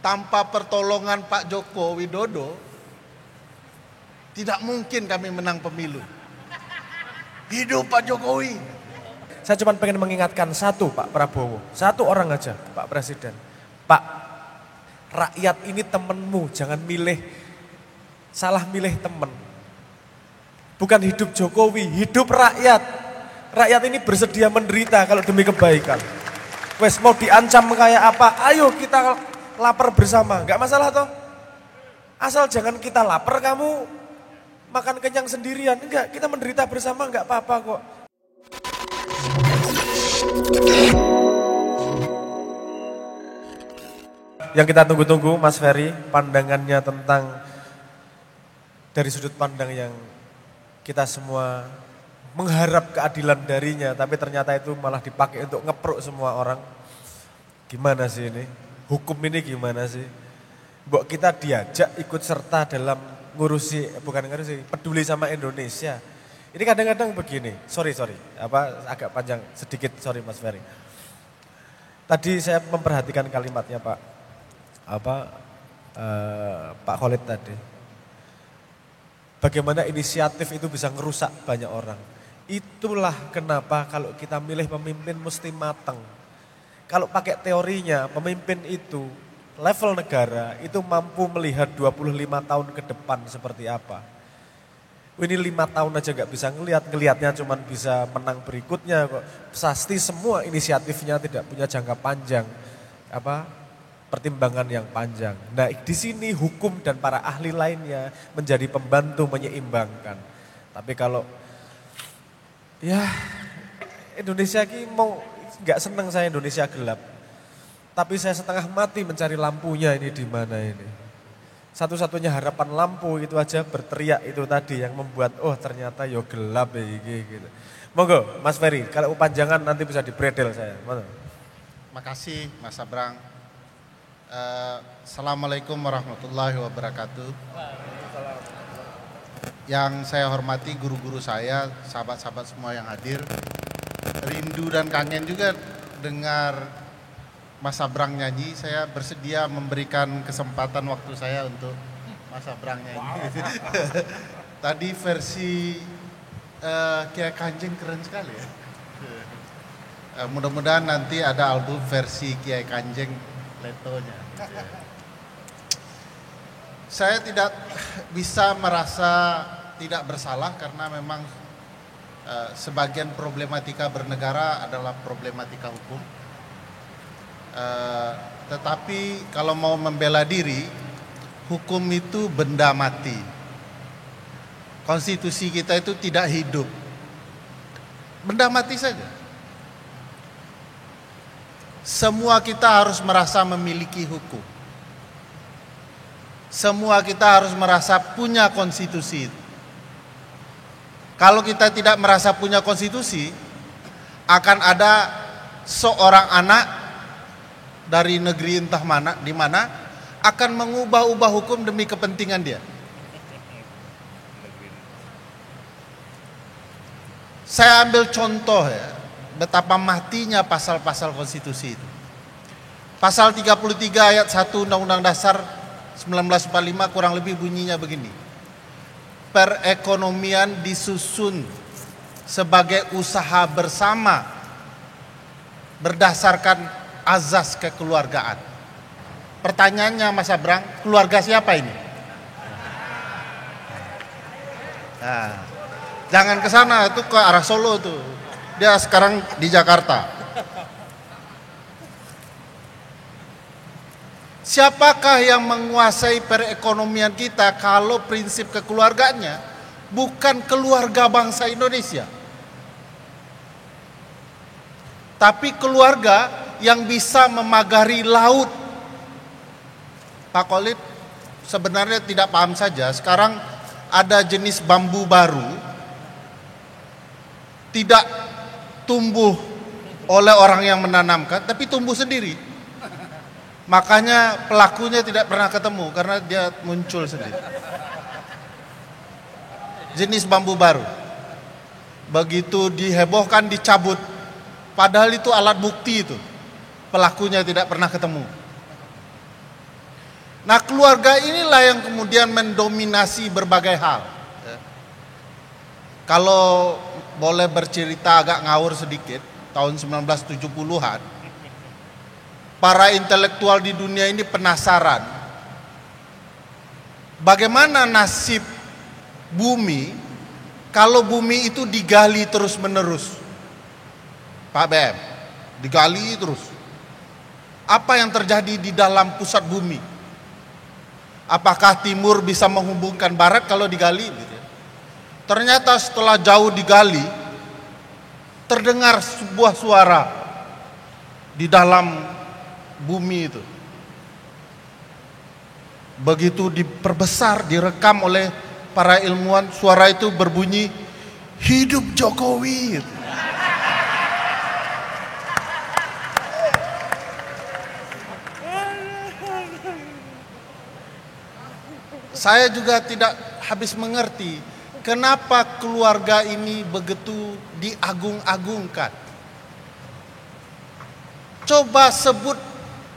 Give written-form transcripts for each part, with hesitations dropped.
tanpa pertolongan Pak Joko Widodo, tidak mungkin kami menang pemilu. Hidup Pak Jokowi. Saya cuma pengen mengingatkan satu Pak Prabowo, satu orang aja Pak Presiden. Pak, rakyat ini temenmu, jangan salah milih temen. Bukan hidup Jokowi, hidup rakyat. Rakyat ini bersedia menderita kalau demi kebaikan. Wes mau diancam kayak apa, ayo kita lapar bersama, gak masalah toh. Asal jangan kita lapar kamu makan kenyang sendirian, enggak, kita menderita bersama enggak apa-apa kok. Yang kita tunggu-tunggu Mas Ferry, pandangannya tentang dari sudut pandang yang kita semua mengharap keadilan darinya, tapi ternyata itu malah dipakai untuk ngepruk semua orang. Gimana sih ini? Hukum ini gimana sih? Mbok kita diajak ikut serta dalam peduli sama Indonesia. Ini kadang-kadang begini, sorry, agak panjang sedikit, sorry Mas Ferry. Tadi saya memperhatikan kalimatnya Pak Khalid tadi. Bagaimana inisiatif itu bisa ngerusak banyak orang. Itulah kenapa kalau kita milih pemimpin mesti matang. Kalau pakai teorinya pemimpin itu level negara itu mampu melihat 25 tahun ke depan seperti apa. Ini 5 tahun aja gak bisa ngelihatnya cuma bisa menang berikutnya kok. Pasti semua inisiatifnya tidak punya jangka panjang, pertimbangan yang panjang. Nah di sini hukum dan para ahli lainnya menjadi pembantu menyeimbangkan. Tapi kalau Indonesia ini mau gak seneng saya Indonesia gelap. Tapi saya setengah mati mencari lampunya ini di mana ini. Satu-satunya harapan lampu itu aja berteriak itu tadi yang membuat ternyata gelap gitu. Monggo Mas Ferry, kalau panjangan nanti bisa dibredel saya. Makasih Mas Abrang. Assalamualaikum warahmatullahi wabarakatuh. Yang saya hormati guru-guru saya, sahabat-sahabat semua yang hadir. Rindu dan kangen juga dengar Mas Abrang nyanyi. Saya bersedia memberikan kesempatan waktu saya untuk Mas Abrang nyanyi. Tadi versi Kiai Kanjeng keren sekali ya. Mudah-mudahan nanti ada album versi Kiai Kanjeng letonya. Saya tidak bisa merasa tidak bersalah karena memang sebagian problematika bernegara adalah problematika hukum. Tetapi kalau mau membela diri, hukum itu benda mati. Konstitusi kita itu tidak hidup. Benda mati saja. Semua kita harus merasa memiliki hukum. Semua kita harus merasa punya konstitusi. Kalau kita tidak merasa punya konstitusi, akan ada seorang anak dari negeri entah mana, di mana akan mengubah-ubah hukum demi kepentingan dia. Saya ambil contoh ya, betapa matinya pasal-pasal konstitusi itu. Pasal 33 ayat 1 Undang-Undang Dasar 1945 kurang lebih bunyinya begini. Perekonomian disusun sebagai usaha bersama berdasarkan azas kekeluargaan. Pertanyaannya Mas Abrang, keluarga siapa ini? Nah, jangan ke sana, itu ke arah Solo tuh. Dia sekarang di Jakarta. Siapakah yang menguasai perekonomian kita kalau prinsip kekeluarganya bukan keluarga bangsa Indonesia, tapi keluarga yang bisa memagari laut. Pak Khalid sebenarnya tidak paham saja. Sekarang ada jenis bambu baru, tidak tumbuh oleh orang yang menanamkan, tapi tumbuh sendiri. Makanya pelakunya tidak pernah ketemu karena dia muncul sendiri. Jenis bambu baru. Begitu dihebohkan dicabut. Padahal itu alat bukti itu. Pelakunya tidak pernah ketemu. Nah, keluarga inilah yang kemudian mendominasi berbagai hal. Kalau boleh bercerita agak ngawur sedikit, tahun 1970-an, para intelektual di dunia ini penasaran bagaimana nasib bumi kalau bumi itu digali terus-menerus. Pak BM, digali terus. Apa yang terjadi di dalam pusat bumi? Apakah timur bisa menghubungkan barat kalau digali? Gitu ya. Ternyata setelah jauh digali, terdengar sebuah suara di dalam bumi itu. Begitu diperbesar, direkam oleh para ilmuwan, suara itu berbunyi, hidup Jokowi. Saya juga tidak habis mengerti kenapa keluarga ini begitu diagung-agungkan. Coba sebut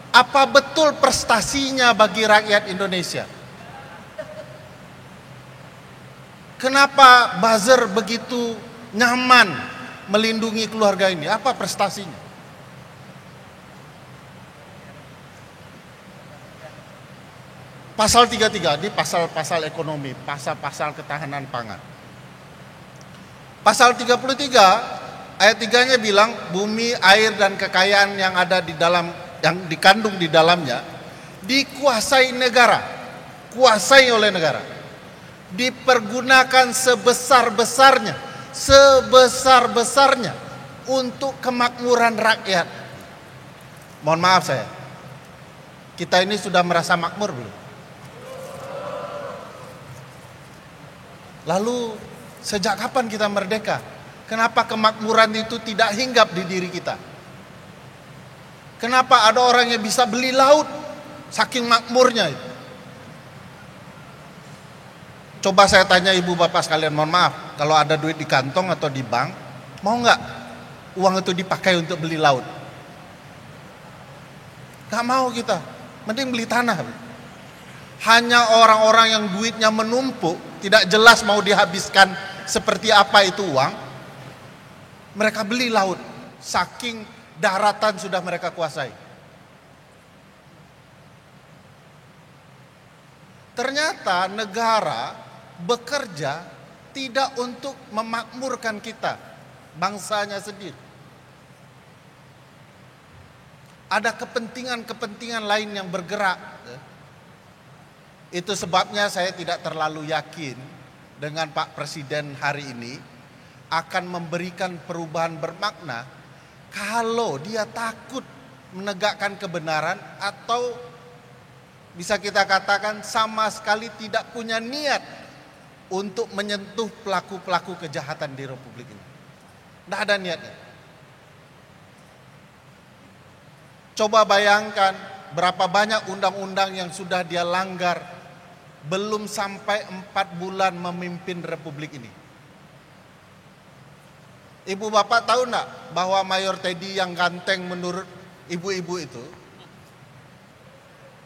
apa betul prestasinya bagi rakyat Indonesia. Kenapa buzzer begitu nyaman melindungi keluarga ini? Apa prestasinya? Pasal 33 di pasal-pasal ekonomi, pasal-pasal ketahanan pangan. Pasal 33 ayat 3-nya bilang bumi, air dan kekayaan yang ada di dalam, yang dikandung di dalamnya dikuasai negara, kuasai oleh negara. Dipergunakan sebesar-besarnya untuk kemakmuran rakyat. Mohon maaf saya, kita ini sudah merasa makmur belum? Lalu sejak kapan kita merdeka? Kenapa kemakmuran itu tidak hinggap di diri kita? Kenapa ada orang yang bisa beli laut saking makmurnya itu? Coba saya tanya ibu bapak sekalian, mohon maaf, kalau ada duit di kantong atau di bank, mau nggak uang itu dipakai untuk beli laut? Gak mau kita, mending beli tanah. Hanya orang-orang yang duitnya menumpuk, tidak jelas mau dihabiskan seperti apa itu uang, mereka beli laut, saking daratan sudah mereka kuasai. Ternyata negara bekerja tidak untuk memakmurkan kita, bangsanya sendiri. Ada kepentingan-kepentingan lain yang bergerak. Itu sebabnya saya tidak terlalu yakin dengan Pak Presiden hari ini akan memberikan perubahan bermakna kalau dia takut menegakkan kebenaran atau bisa kita katakan sama sekali tidak punya niat untuk menyentuh pelaku-pelaku kejahatan di Republik ini. Tidak ada niatnya. Coba bayangkan berapa banyak undang-undang yang sudah dia langgar belum sampai 4 bulan memimpin Republik ini. Ibu bapak tahu enggak bahwa Mayor Teddy yang ganteng menurut ibu-ibu itu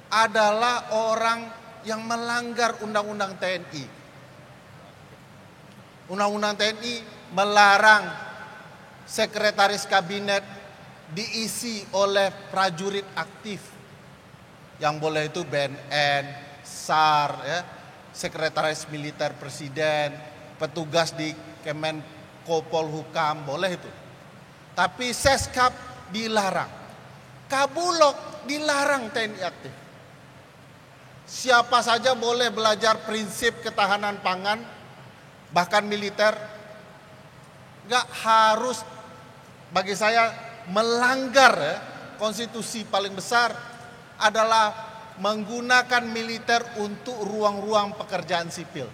adalah orang yang melanggar undang-undang TNI. Undang-undang TNI melarang sekretaris kabinet diisi oleh prajurit aktif. Yang boleh itu BNN, SAR, ya, sekretaris militer presiden, petugas di Kemenko Polhukam, boleh itu. Tapi Seskap dilarang. Kabulok dilarang TNI aktif. Siapa saja boleh belajar prinsip ketahanan pangan, bahkan militer. Gak harus, bagi saya melanggar ya, konstitusi paling besar adalah menggunakan militer untuk ruang-ruang pekerjaan sipil.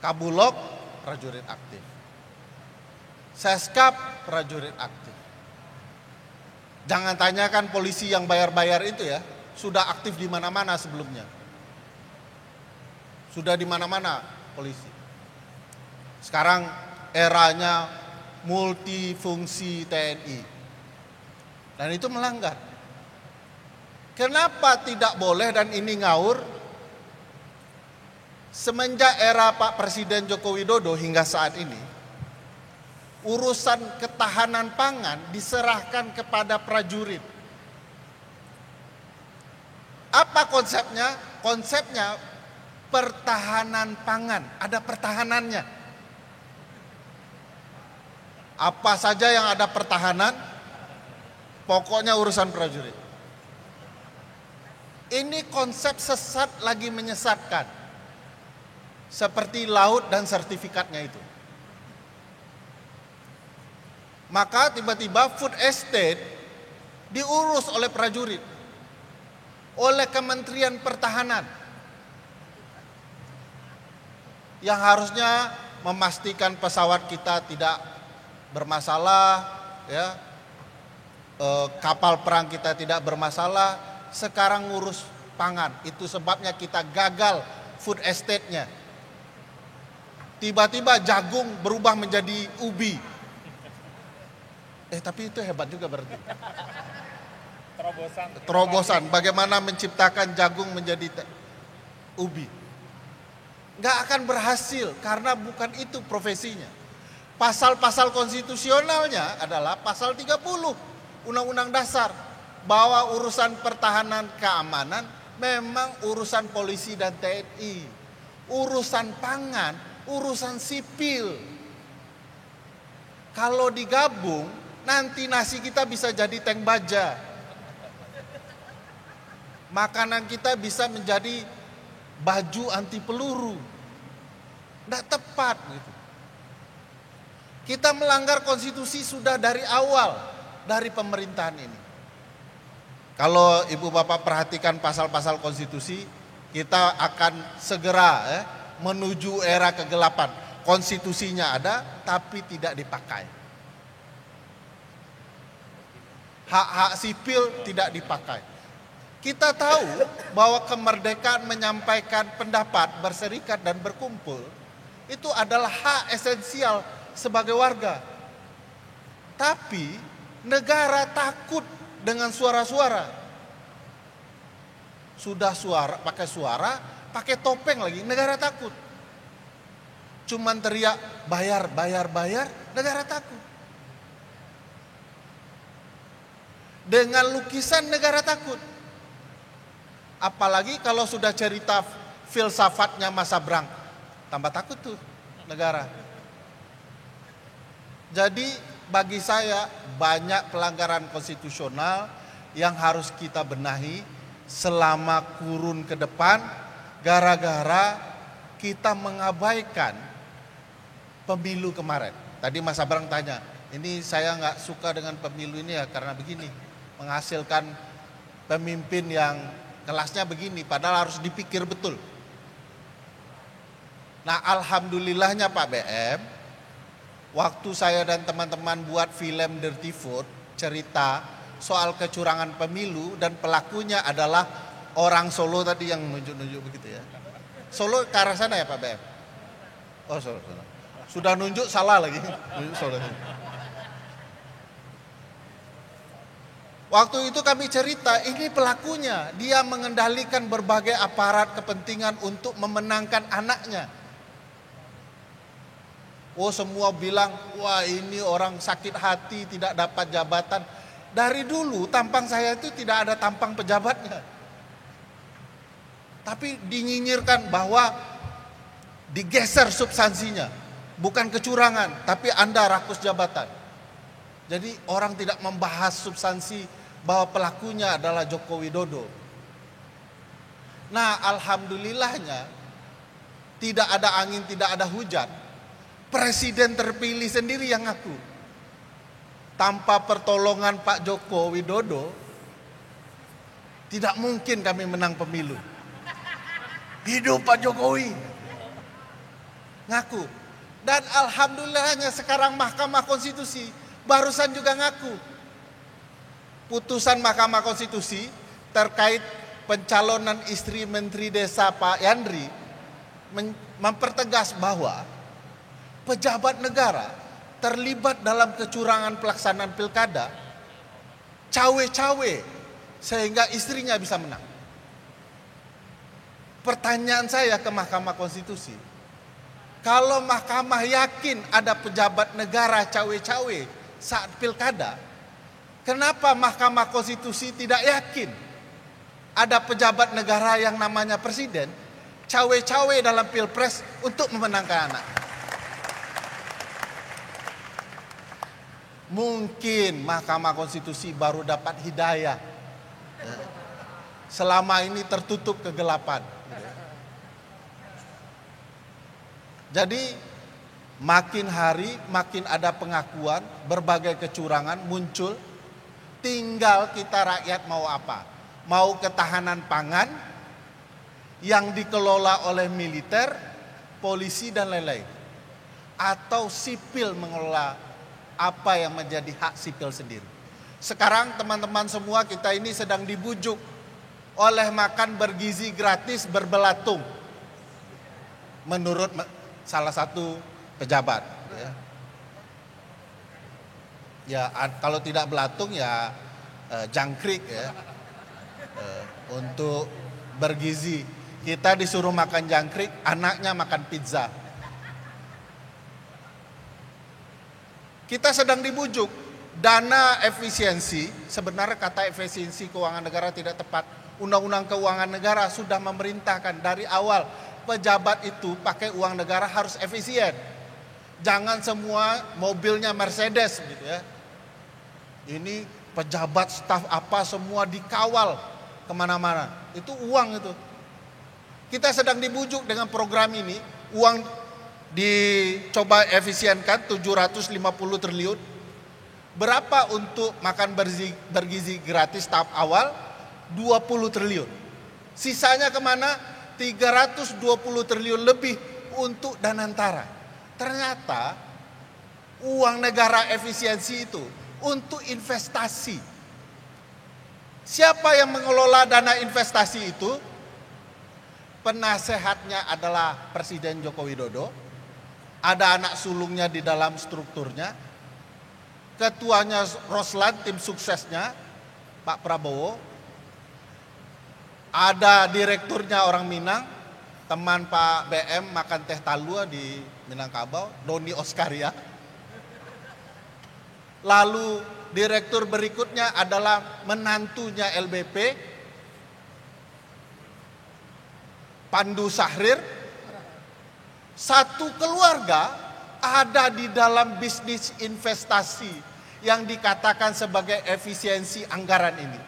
Kabulok, prajurit aktif. Seskap, prajurit aktif. Jangan tanyakan polisi yang bayar-bayar itu ya, sudah aktif di mana-mana sebelumnya. Sudah di mana-mana polisi. Sekarang eranya multifungsi TNI. Dan itu melanggar. Kenapa tidak boleh dan ini ngawur? Semenjak era Pak Presiden Joko Widodo hingga saat ini, urusan ketahanan pangan diserahkan kepada prajurit. Apa konsepnya? Konsepnya pertahanan pangan, ada pertahanannya. Apa saja yang ada pertahanan, pokoknya urusan prajurit. Ini konsep sesat lagi menyesatkan. Seperti laut dan sertifikatnya itu. Maka tiba-tiba food estate diurus oleh prajurit, oleh Kementerian Pertahanan, yang harusnya memastikan pesawat kita tidak bermasalah, ya, kapal perang kita tidak bermasalah. Sekarang ngurus pangan, itu sebabnya kita gagal food estate-nya. Tiba-tiba jagung berubah menjadi ubi. Tapi itu hebat juga berarti. Terobosan. Bagaimana menciptakan jagung menjadi ubi. Nggak akan berhasil karena bukan itu profesinya. Pasal-pasal konstitusionalnya adalah pasal 30 Undang-Undang Dasar. Bahwa urusan pertahanan keamanan memang urusan polisi dan TNI. Urusan pangan, urusan sipil. Kalau digabung, nanti nasi kita bisa jadi tank baja. Makanan kita bisa menjadi baju anti peluru. Tidak tepat gitu. Kita melanggar konstitusi sudah dari awal, dari pemerintahan ini. Kalau ibu bapak perhatikan pasal-pasal konstitusi, kita akan segera menuju era kegelapan. Konstitusinya ada, tapi tidak dipakai. Hak-hak sipil tidak dipakai. Kita tahu bahwa kemerdekaan menyampaikan pendapat, berserikat dan berkumpul itu adalah hak esensial sebagai warga. Tapi negara takut dengan suara-suara. Sudah suara, pakai topeng lagi, negara takut. Cuman teriak bayar, negara takut. Dengan lukisan negara takut. Apalagi kalau sudah cerita filsafatnya Mas Sabrang, tambah takut tuh negara. Jadi bagi saya banyak pelanggaran konstitusional yang harus kita benahi selama kurun ke depan gara-gara kita mengabaikan pemilu kemarin. Tadi Mas Sabrang tanya, ini saya nggak suka dengan pemilu ini ya karena begini, menghasilkan pemimpin yang kelasnya begini, padahal harus dipikir betul. Nah alhamdulillahnya Pak BM, waktu saya dan teman-teman buat film Dirty Food, cerita soal kecurangan pemilu dan pelakunya adalah orang Solo tadi yang nunjuk-nunjuk begitu ya. Solo ke arah sana ya Pak BM? Oh Solo. Sudah nunjuk salah lagi. Nunjuk Solo. Waktu itu kami cerita, ini pelakunya. Dia mengendalikan berbagai aparat kepentingan untuk memenangkan anaknya. Oh semua bilang, wah ini orang sakit hati tidak dapat jabatan. Dari dulu tampang saya itu tidak ada tampang pejabatnya. Tapi dinyinyirkan bahwa digeser substansinya. Bukan kecurangan, tapi Anda rakus jabatan. Jadi orang tidak membahas substansi bahwa pelakunya adalah Joko Widodo. Nah alhamdulillahnya tidak ada angin, tidak ada hujan. Presiden terpilih sendiri yang ngaku. Tanpa pertolongan Pak Joko Widodo, tidak mungkin kami menang pemilu. Hidup Pak Jokowi. Ngaku. Dan alhamdulillahnya sekarang Mahkamah Konstitusi barusan juga ngaku. Putusan Mahkamah Konstitusi terkait pencalonan istri Menteri Desa Pak Yandri mempertegas bahwa pejabat negara terlibat dalam kecurangan pelaksanaan pilkada, cawe-cawe sehingga istrinya bisa menang. Pertanyaan saya ke Mahkamah Konstitusi, kalau Mahkamah yakin ada pejabat negara cawe-cawe saat pilkada, kenapa Mahkamah Konstitusi tidak yakin ada pejabat negara yang namanya presiden cawe-cawe dalam pilpres untuk memenangkan anak? Mungkin Mahkamah Konstitusi baru dapat hidayah. Selama ini tertutup kegelapan. Jadi makin hari makin ada pengakuan, berbagai kecurangan muncul. Tinggal kita rakyat mau apa? Mau ketahanan pangan yang dikelola oleh militer, polisi dan lain-lain. Atau sipil mengelola apa yang menjadi hak sipil sendiri. Sekarang teman-teman semua kita ini sedang dibujuk oleh makan bergizi gratis berbelatung. Menurut salah satu pejabat. Ya kalau tidak belatung ya jangkrik ya. Untuk bergizi. Kita disuruh makan jangkrik, anaknya makan pizza. Kita sedang dibujuk, dana efisiensi, sebenarnya kata efisiensi keuangan negara tidak tepat. Undang-undang keuangan negara sudah memerintahkan dari awal pejabat itu pakai uang negara harus efisien. Jangan semua mobilnya Mercedes gitu ya. Ini pejabat staf apa semua dikawal kemana-mana. Itu uang itu. Kita sedang dibujuk dengan program ini, uang dicoba efisienkan 750 triliun. Berapa untuk makan bergizi gratis tahap awal? 20 triliun. Sisanya kemana? 320 triliun lebih untuk Danantara. Ternyata uang negara efisiensi itu untuk investasi. Siapa yang mengelola dana investasi itu? Penasehatnya adalah Presiden Joko Widodo. Ada anak sulungnya di dalam strukturnya. Ketuanya Roslan, tim suksesnya Pak Prabowo. Ada direkturnya orang Minang, teman Pak BM makan teh talua di Minangkabau, Doni Oskaria. Lalu direktur berikutnya adalah menantunya LBP, Pandu Sahrir. Satu keluarga ada di dalam bisnis investasi yang dikatakan sebagai efisiensi anggaran ini.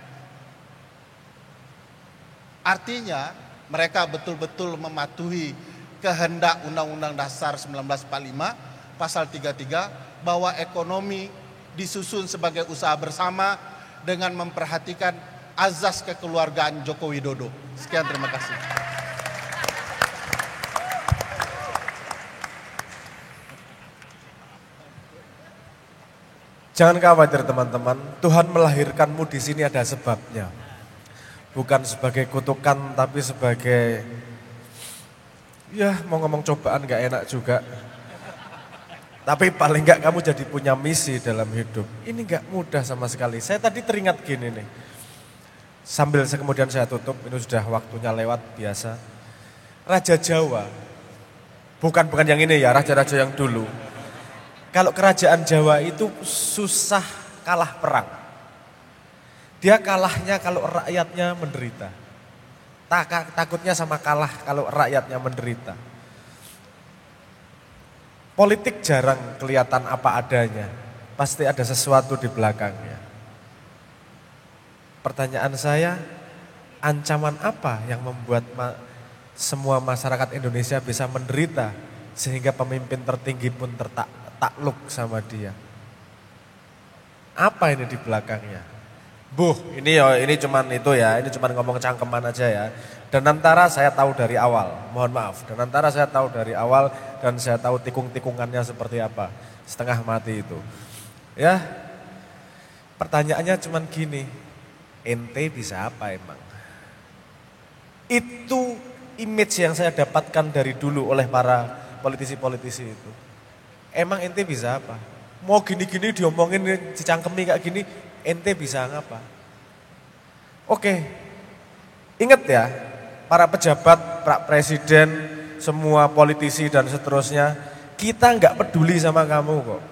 Artinya mereka betul-betul mematuhi kehendak Undang-Undang Dasar 1945 pasal 33 bahwa ekonomi disusun sebagai usaha bersama dengan memperhatikan azas kekeluargaan Joko Widodo. Sekian, terima kasih. Jangan khawatir teman-teman, Tuhan melahirkanmu di sini ada sebabnya. Bukan sebagai kutukan tapi sebagai, ya mau ngomong cobaan gak enak juga. Tapi paling gak kamu jadi punya misi dalam hidup. Ini gak mudah sama sekali. Saya tadi teringat gini nih. Sambil kemudian saya tutup, ini sudah waktunya lewat biasa. Raja Jawa, bukan yang ini ya, raja-raja yang dulu. Kalau kerajaan Jawa itu susah kalah perang. Dia kalahnya kalau rakyatnya menderita. Takutnya sama kalah kalau rakyatnya menderita. Politik jarang kelihatan apa adanya. Pasti ada sesuatu di belakangnya. Pertanyaan saya, ancaman apa yang membuat semua masyarakat Indonesia bisa menderita sehingga pemimpin tertinggi pun takluk sama dia? Apa ini di belakangnya? Ini cuman itu ya, ini cuman ngomong cangkeman aja ya. Danantara saya tahu dari awal, mohon maaf. Danantara saya tahu dari awal dan saya tahu tikung-tikungannya seperti apa. Setengah mati itu. Ya, pertanyaannya cuman gini, ente bisa apa emang? Itu image yang saya dapatkan dari dulu oleh para politisi-politisi itu. Emang ente bisa apa? Mau gini-gini diomongin dicangkemi kayak gini, ente bisa ngapa? Oke, ingat ya, para pejabat, Pak Presiden, semua politisi dan seterusnya, kita nggak peduli sama kamu kok.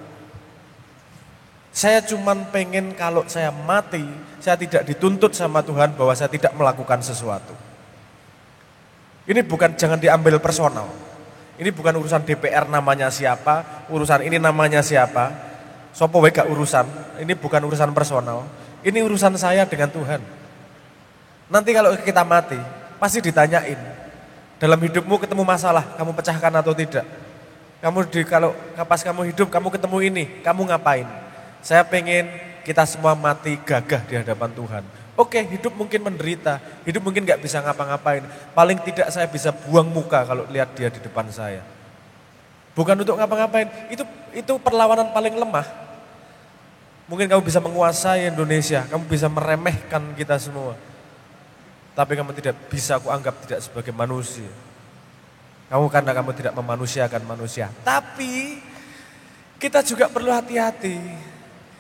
Saya cuman pengen kalau saya mati, saya tidak dituntut sama Tuhan bahwa saya tidak melakukan sesuatu. Ini bukan, jangan diambil personal. Ini bukan urusan DPR namanya siapa, urusan ini namanya siapa. Sopo wae gak urusan, ini bukan urusan personal. Ini urusan saya dengan Tuhan. Nanti kalau kita mati, pasti ditanyain. Dalam hidupmu ketemu masalah, kamu pecahkan atau tidak? Kalau pas kamu hidup, kamu ketemu ini, kamu ngapain? Saya pengen kita semua mati gagah di hadapan Tuhan. Oke, hidup mungkin menderita, hidup mungkin gak bisa ngapa-ngapain. Paling tidak saya bisa buang muka kalau lihat dia di depan saya. Bukan untuk ngapa-ngapain, itu perlawanan paling lemah. Mungkin kamu bisa menguasai Indonesia, kamu bisa meremehkan kita semua. Tapi kamu tidak bisa aku anggap tidak sebagai manusia. Karena kamu tidak memanusiakan manusia. Tapi kita juga perlu hati-hati.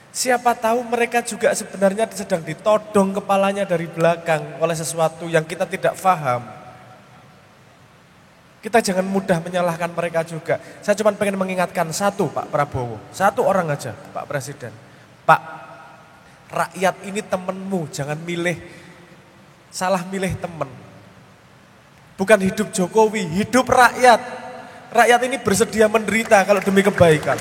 Siapa tahu mereka juga sebenarnya sedang ditodong kepalanya dari belakang oleh sesuatu yang kita tidak paham. Kita jangan mudah menyalahkan mereka juga. Saya cuma pengen mengingatkan satu Pak Prabowo, satu orang aja Pak Presiden. Pak, rakyat ini temenmu, jangan salah milih temen. Bukan hidup Jokowi, hidup rakyat. Rakyat ini bersedia menderita kalau demi kebaikan.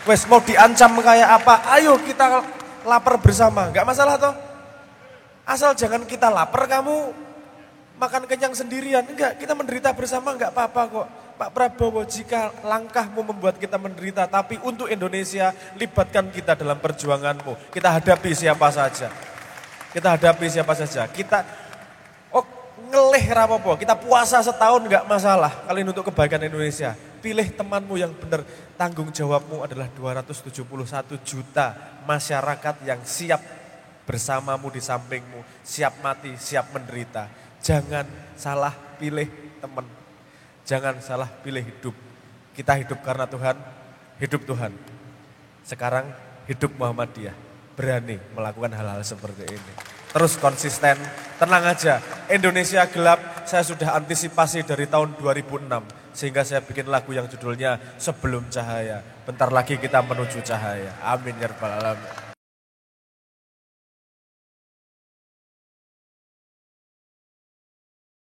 Wes mau diancam kayak apa, ayo kita lapar bersama, gak masalah toh. Asal jangan kita lapar kamu makan kenyang sendirian, enggak, kita menderita bersama enggak apa-apa kok. Pak Prabowo, jika langkahmu membuat kita menderita, tapi untuk Indonesia, libatkan kita dalam perjuanganmu. Kita hadapi siapa saja. Kita ngeleh rapopo, kita puasa setahun enggak masalah. Kalian untuk kebaikan Indonesia. Pilih temanmu yang benar. Tanggung jawabmu adalah 271 juta masyarakat yang siap bersamamu di sampingmu. Siap mati, siap menderita. Jangan salah pilih teman. Jangan salah pilih hidup. Kita hidup karena Tuhan, hidup Tuhan. Sekarang hidup Muhammadiyah. Berani melakukan hal-hal seperti ini. Terus konsisten, tenang aja. Indonesia gelap, saya sudah antisipasi dari tahun 2006. Sehingga saya bikin lagu yang judulnya Sebelum Cahaya. Bentar lagi kita menuju cahaya. Amin ya rabbal alamin.